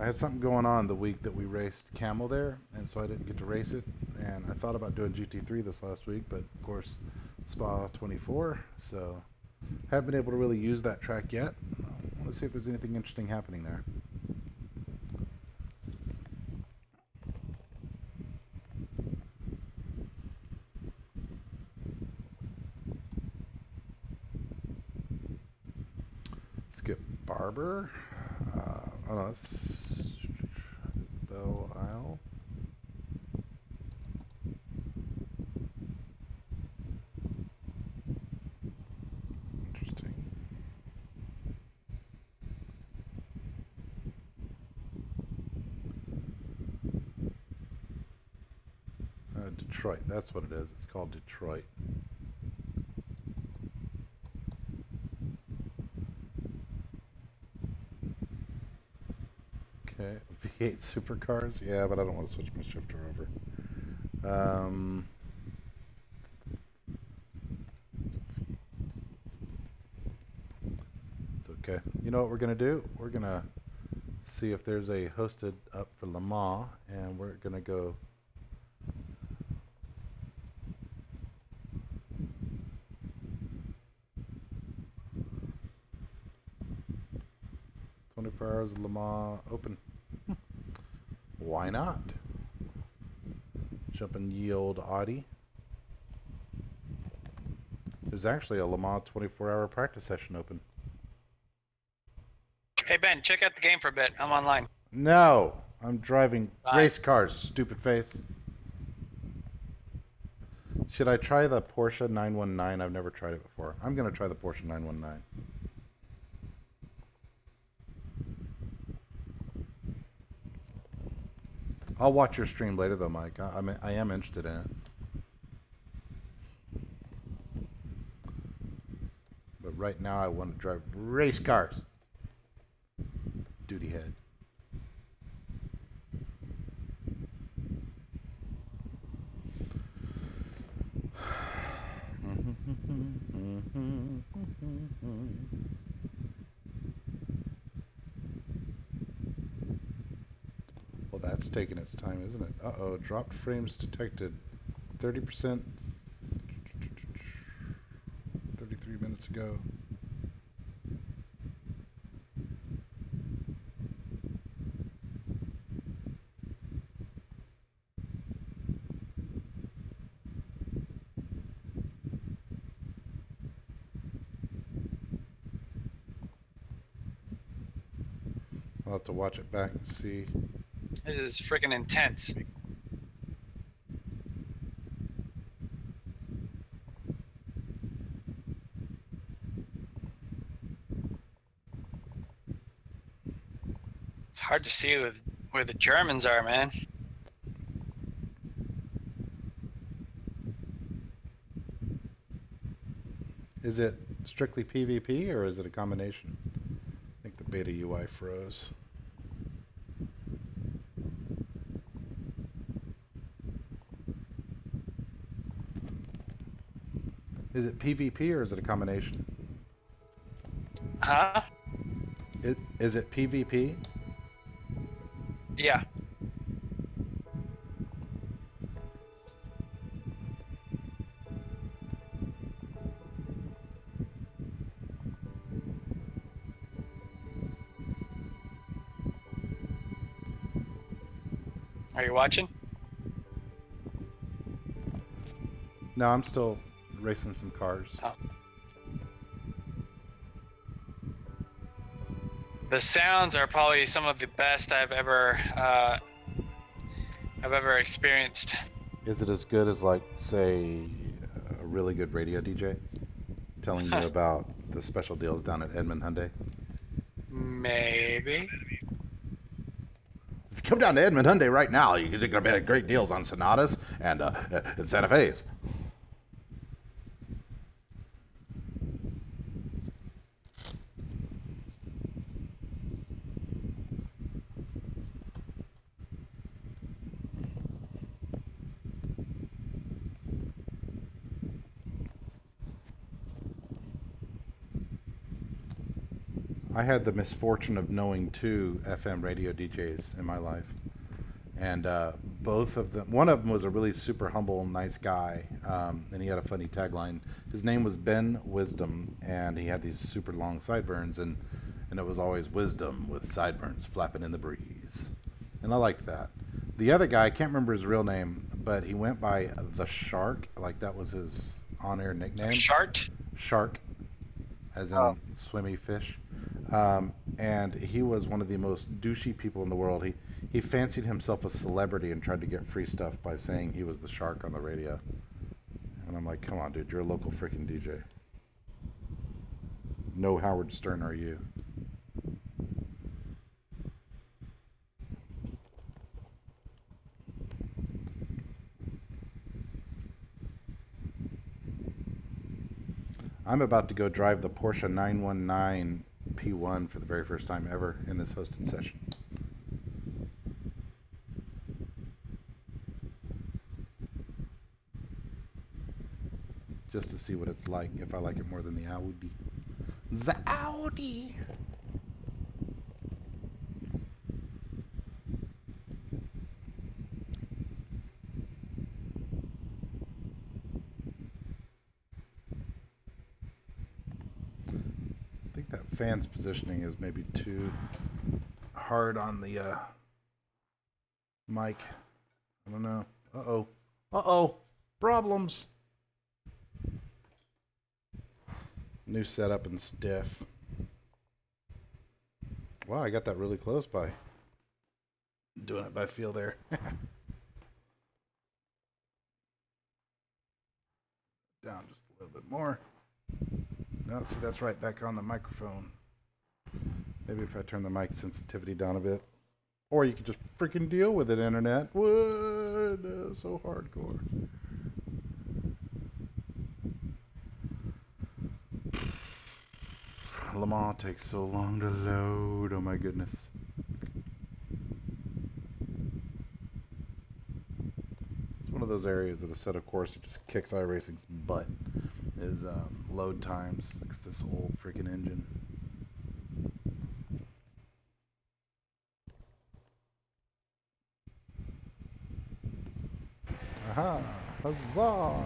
had something going on the week that we raced Kamel there, and so I didn't get to race it. And I thought about doing GT3 this last week, but of course Spa 24, so haven't been able to really use that track yet. I want to see if there's anything interesting happening there. Skip Barber. Oh no, that's Belle Isle. Interesting. Detroit, that's what it is. It's called Detroit. Okay, V8 supercars. Yeah, but I don't want to switch my shifter over. It's okay. You know what we're gonna do? We're gonna see if there's a hosted up for Le Mans, and we're gonna go. Hours of Le Mans open. Why not? Jump and yield Audi. There's actually a Le Mans 24-hour practice session open. Hey Ben, check out the game for a bit. I'm online. No, I'm driving Bye. race cars, stupid face. Should I try the Porsche 919? I've never tried it before. I'm going to try the Porsche 919. I'll watch your stream later though, Mike. I am interested in it. But right now I want to drive race cars. Duty head. Well, that's taking its time, isn't it? Uh-oh, dropped frames detected. 30%. 33 minutes ago. I'll have to watch it back and see. This is freaking intense. It's hard to see where the Germans are, man. Is it strictly PvP or is it a combination? I think the beta UI froze. Is it PvP or is it a combination? Huh? Is it PvP? Yeah. Are you watching? No, I'm still racing some cars. Oh. The sounds are probably some of the best I've ever experienced. Is it as good as, like, say, a really good radio DJ telling you about the special deals down at Edmund Hyundai? Maybe. If you come down to Edmund Hyundai right now, you're going to get great deals on Sonatas and Santa Fe's. I had the misfortune of knowing 2 FM radio DJs in my life. And both of them, one of them was a really super humble, nice guy, and he had a funny tagline. His name was Ben Wisdom, and he had these super long sideburns, and it was always wisdom with sideburns flapping in the breeze. And I liked that. The other guy, I can't remember his real name, but he went by The Shark, like that was his on-air nickname. Shart? Shark, as in swimmy fish. And he was one of the most douchey people in the world. He fancied himself a celebrity and tried to get free stuff by saying he was the shark on the radio. And I'm like, come on, dude, you're a local freaking DJ. No Howard Stern are you. I'm about to go drive the Porsche 919 P1 for the very first time ever in this hosted session. Just to see what it's like, if I like it more than the Audi. The Audi! I think that fan's positioning is maybe too hard on the mic. I don't know. Uh-oh. Uh-oh. Problems. New setup and stiff. Wow, I got that really close by doing it by feel there. Down just a little bit more. No, see, that's right back on the microphone. Maybe if I turn the mic sensitivity down a bit. Or you could just freaking deal with it, internet. What? So hardcore. Mans takes so long to load. Oh my goodness. It's one of those areas of the set of course that just kicks iRacing's butt. Is load times. It's this old freaking engine. Aha! Huzzah!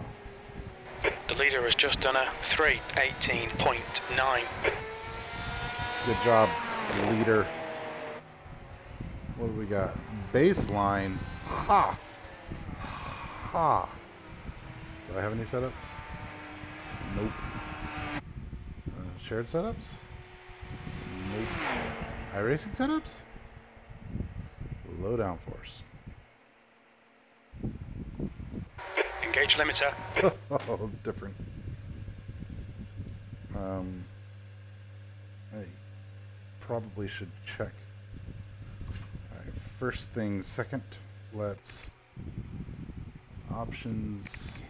The leader has just done a 3:18.9. Good job, leader. What do we got? Baseline. Ha! Ha! Do I have any setups? Nope. Shared setups? Nope. iRacing setups? Low downforce. Engage limiter. Oh, different. I probably should check. Alright, first things second. Let's options.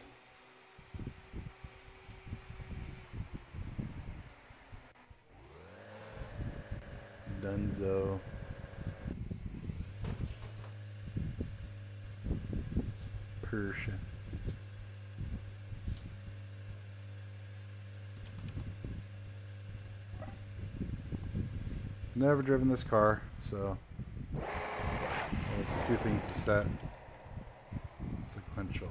Dunzo. Persia. Never driven this car, so I have a few things to set. Sequential.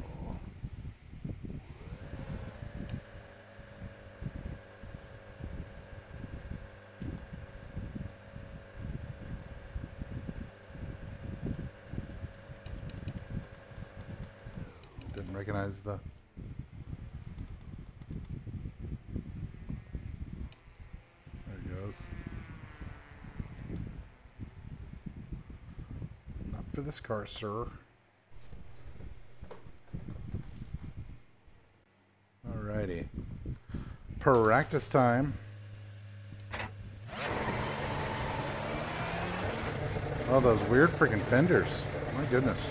Didn't recognize the... There it goes. Not for this car, sir. Alrighty. Practice time. Oh, those weird freaking fenders. My goodness.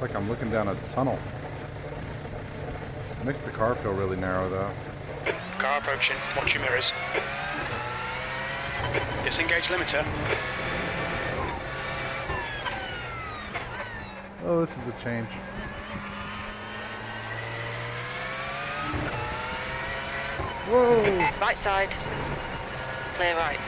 Like I'm looking down a tunnel. Makes the car feel really narrow though. Car approaching. Watch your mirrors. Disengage limiter. Oh, this is a change. Whoa! Right side. Clear right.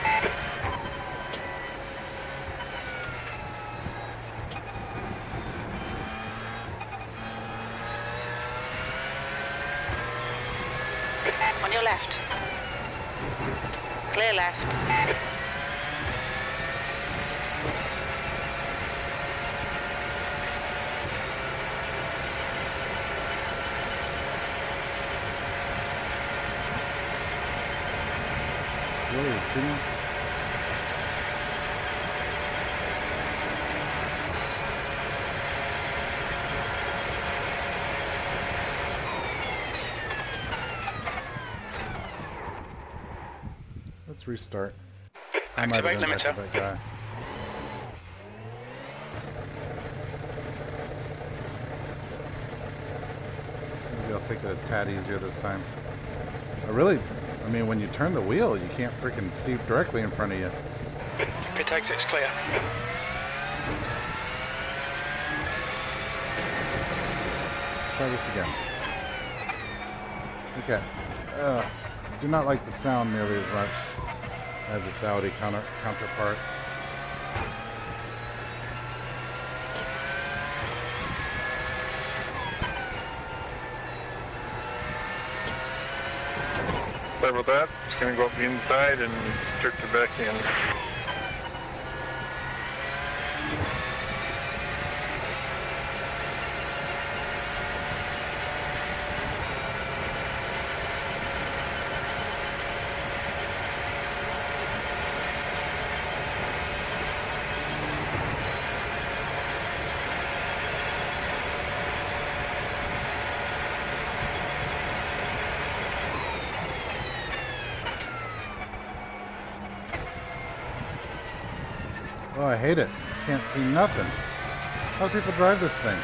On your left. Clear left. Really, a signal? Let's restart. I might have Activate been back limiter. with that guy. Maybe I'll take it a tad easier this time. I mean, when you turn the wheel, you can't freaking see directly in front of you. Pit exit's clear. Try this again. Okay. Do not like the sound nearly as much as its Audi counterpart. Sorry about that. Just gonna go up the inside and jerk it back in. Oh, I hate it. Can't see nothing. How do people drive this thing?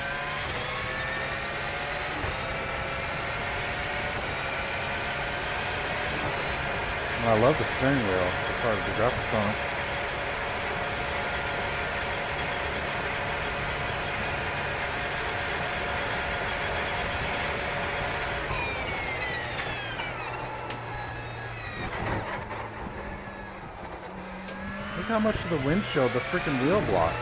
And I love the steering wheel as far as the graphics on it. Look how much of the windshield the freaking wheel blocks.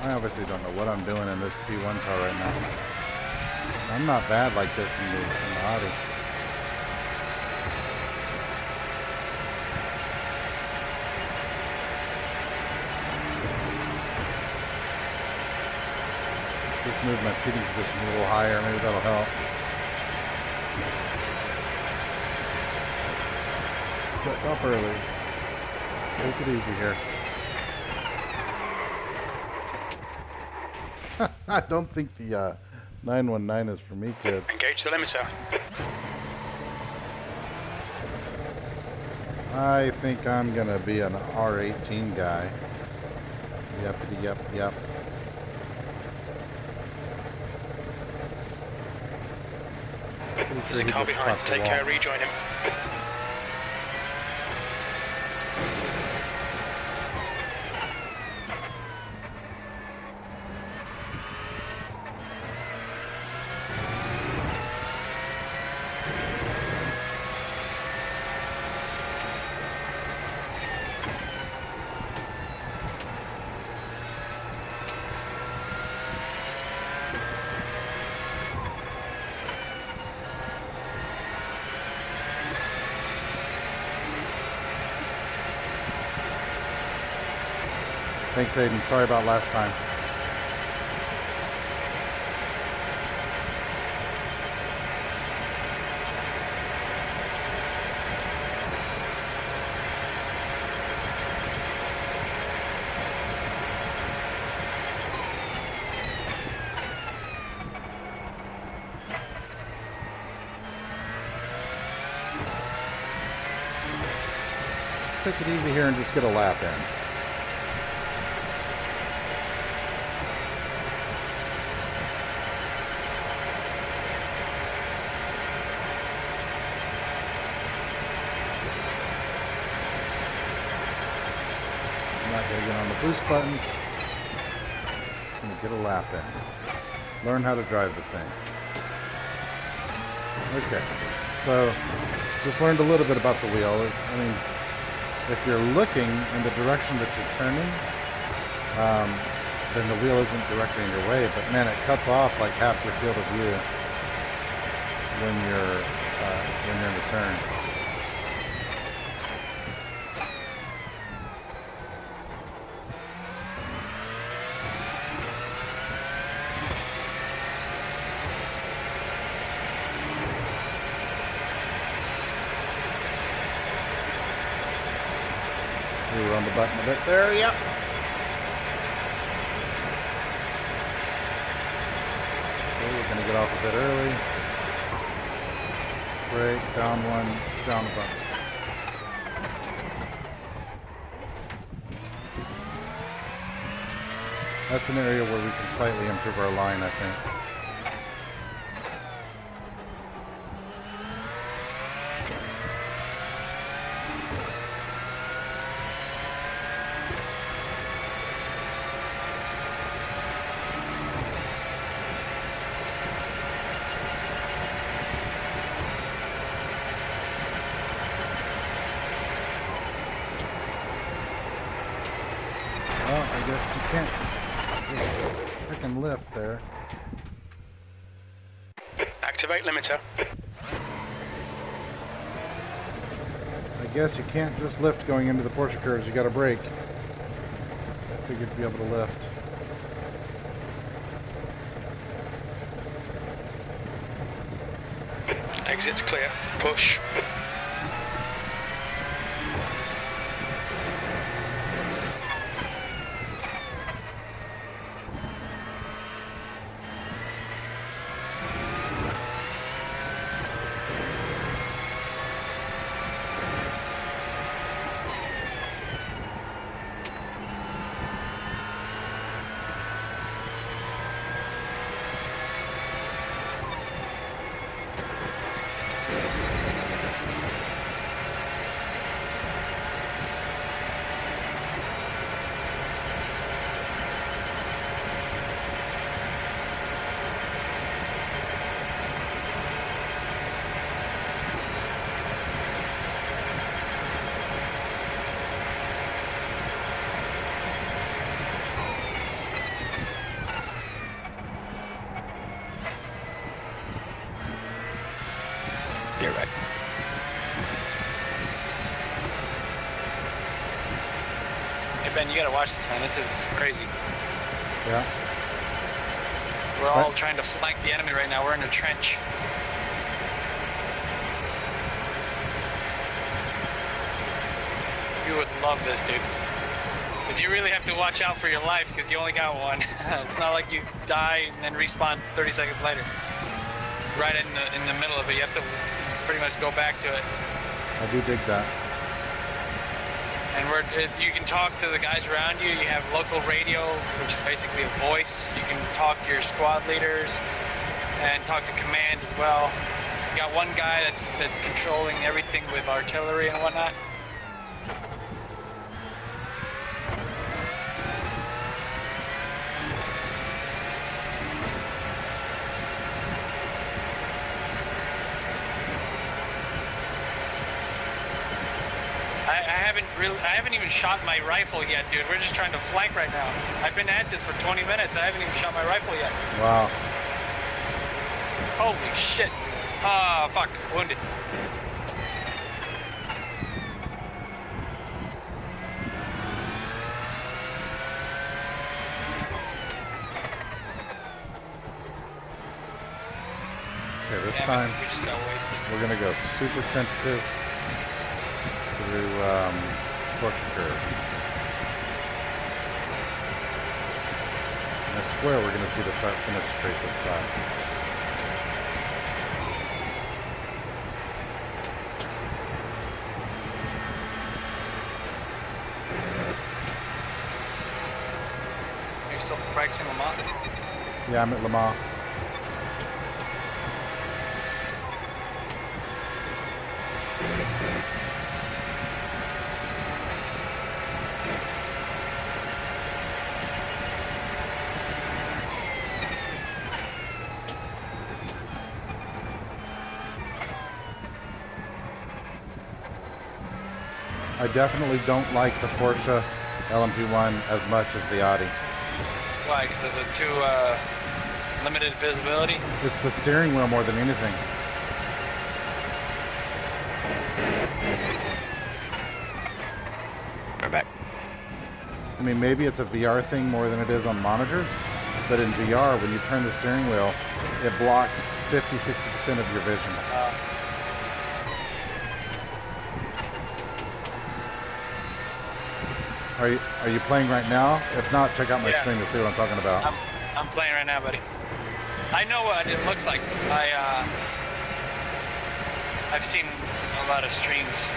I obviously don't know what I'm doing in this P1 car right now. I'm not bad like this in the Audi. Just move my seating position a little higher, maybe that'll help. Cut off early. Take it easy here. I don't think the 919 is for me, kids. Engage the limiter. I think I'm gonna be an R18 guy. Yep. There's a car behind. Take care, rejoin him. Thanks, Aiden. Sorry about last time. Let's take it easy here and just get a lap in. Gotta get on the boost button and get a lap in. Learn how to drive the thing. Okay, so just learned a little bit about the wheel. I mean, if you're looking in the direction that you're turning, then the wheel isn't directly in your way. But man, it cuts off like half your field of view when you're in the turn. We were on the button a bit there, yep. Okay, we're gonna get off a bit early. Brake, down one, down the button. That's an area where we can slightly improve our line, I think. Well, I guess you can't just freaking lift there. Activate limiter. I guess you can't just lift going into the Porsche curves, you gotta brake. I figured to be able to lift. Exit's clear. Push. Ben, you gotta watch this, man. This is crazy. Yeah. We're all trying to flank the enemy right now. We're in a trench. You would love this, dude. Because you really have to watch out for your life because you only got one. It's not like you die and then respawn 30 seconds later. Right in the middle of it, you have to pretty much go back to it. I do dig that. And you can talk to the guys around you. You have local radio, which is basically a voice. You can talk to your squad leaders and talk to command as well. You got one guy that's controlling everything with artillery and whatnot. I haven't even shot my rifle yet, dude. We're just trying to flank right now. I've been at this for 20 minutes. I haven't even shot my rifle yet. Wow. Holy shit. Ah, fuck. Wounded. Okay, this time we just got wasted. we're gonna go super sensitive through torture curves. And I swear we're gonna see the start finish straight this time. Are you still practicing Lamont? Yeah, I'm at Le Mans. I definitely don't like the Porsche LMP1 as much as the Audi. Why? Because of the too limited visibility? It's the steering wheel more than anything. We're back. I mean, maybe it's a VR thing more than it is on monitors, but in VR, when you turn the steering wheel, it blocks 50-60% of your vision. Are you playing right now? If not, check out my stream to see what I'm talking about. I'm playing right now, buddy. I know what it looks like. I've seen a lot of streams.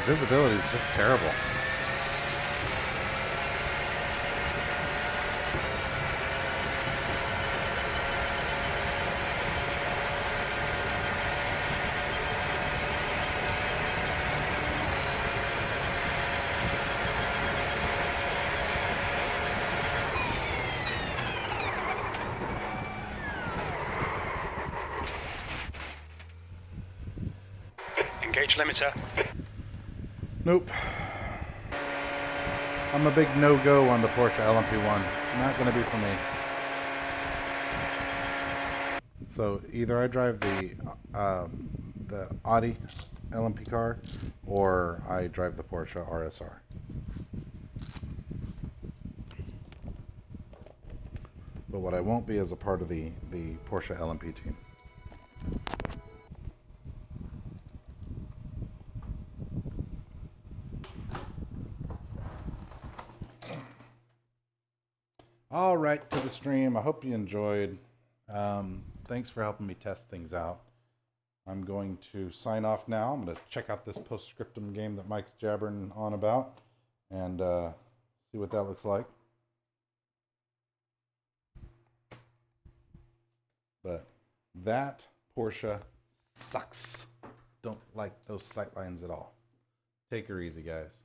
Visibility is just terrible. Engage limiter. Nope. I'm a big no-go on the Porsche LMP1. Not going to be for me. So either I drive the Audi LMP car, or I drive the Porsche RSR. But what I won't be is a part of the Porsche LMP team. All right, to the stream. I hope you enjoyed. Thanks for helping me test things out. I'm going to sign off now. I'm going to check out this postscriptum game that Mike's jabbering on about and see what that looks like. But that Porsche sucks. Don't like those sightlines at all. Take her easy, guys.